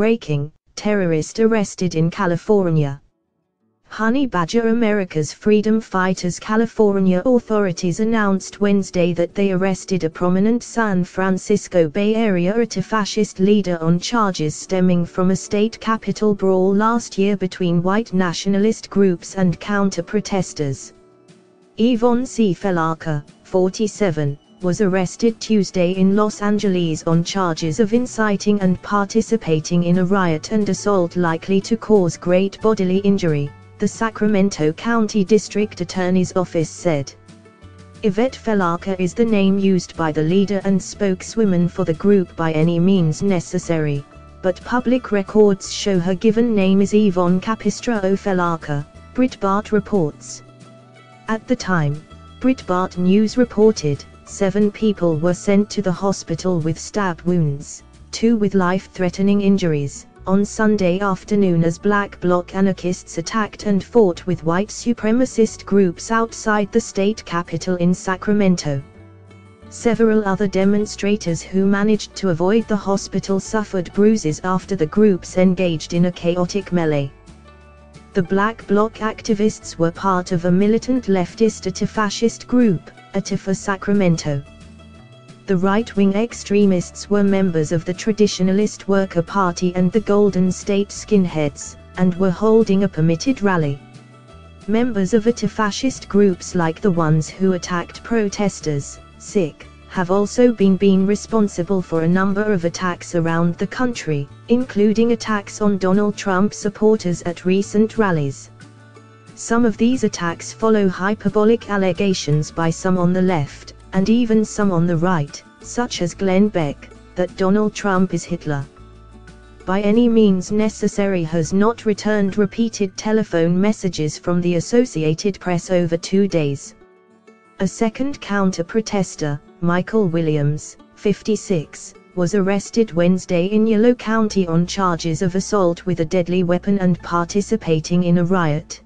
breaking, terrorist arrested in California. Honey Badger. America's freedom fighters. California authorities announced Wednesday that they arrested a prominent San Francisco Bay Area anti-fascist leader on charges stemming from a state capitol brawl last year between white nationalist groups and counter-protesters. Yvonne C. Felarca, 47, was arrested Tuesday in Los Angeles on charges of inciting and participating in a riot and assault likely to cause great bodily injury, the Sacramento County District Attorney's Office said. Yvette Felarca is the name used by the leader and spokeswoman for the group by any means necessary, but public records show her given name is Yvonne Capistrao Felarca, Breitbart reports. At the time, Breitbart News reported, 7 people were sent to the hospital with stab wounds, 2 with life-threatening injuries, on Sunday afternoon as Black Bloc anarchists attacked and fought with white supremacist groups outside the state capitol in Sacramento. Several other demonstrators who managed to avoid the hospital suffered bruises after the groups engaged in a chaotic melee. The Black Bloc activists were part of a militant leftist anti-fascist group, Antifa Sacramento. The right-wing extremists were members of the Traditionalist Worker Party and the Golden State Skinheads, and were holding a permitted rally. Members of anti-fascist groups like the ones who attacked protesters, SIC, have also been responsible for a number of attacks around the country, including attacks on Donald Trump supporters at recent rallies. Some of these attacks follow hyperbolic allegations by some on the left, and even some on the right, such as Glenn Beck, that Donald Trump is Hitler. By any means necessary has not returned repeated telephone messages from the Associated Press over 2 days. A second counter-protester, Michael Williams, 56, was arrested Wednesday in Yolo County on charges of assault with a deadly weapon and participating in a riot.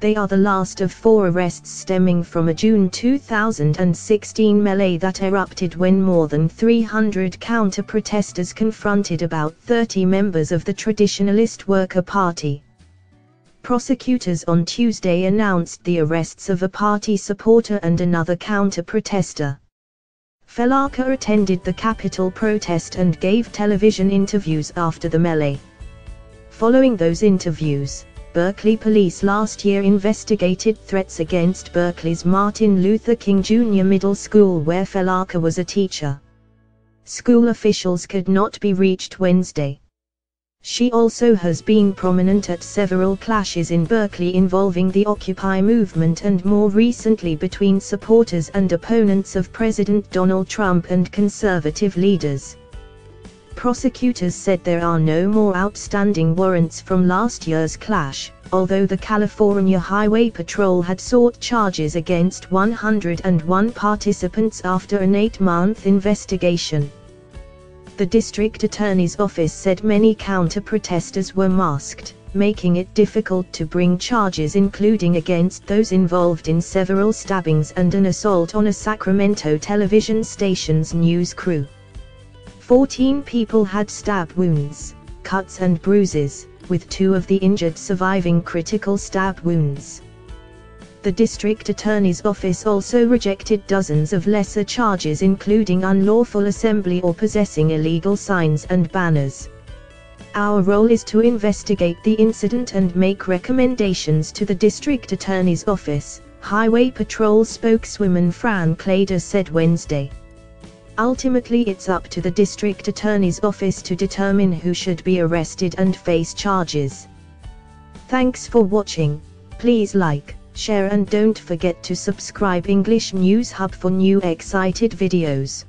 They are the last of 4 arrests stemming from a June 2016 melee that erupted when more than 300 counter-protesters confronted about 30 members of the Traditionalist Worker Party. Prosecutors on Tuesday announced the arrests of a party supporter and another counter-protester. Felarca attended the Capitol protest and gave television interviews after the melee. Following those interviews, Berkeley police last year investigated threats against Berkeley's Martin Luther King Jr. Middle School where Felarca was a teacher. School officials could not be reached Wednesday. She also has been prominent at several clashes in Berkeley involving the Occupy movement and more recently between supporters and opponents of President Donald Trump and conservative leaders. Prosecutors said there are no more outstanding warrants from last year's clash, although the California Highway Patrol had sought charges against 101 participants after an 8-month investigation. The district attorney's office said many counter-protesters were masked, making it difficult to bring charges including against those involved in several stabbings and an assault on a Sacramento television station's news crew. 14 people had stab wounds, cuts and bruises, with 2 of the injured surviving critical stab wounds. The district attorney's office also rejected dozens of lesser charges including unlawful assembly or possessing illegal signs and banners. Our role is to investigate the incident and make recommendations to the district attorney's office, Highway Patrol spokeswoman Fran Clader said Wednesday. Ultimately it's up to the district attorney's office to determine who should be arrested and face charges. Thanks for watching. Please like, share and don't forget to subscribe English News Hub for new excited videos.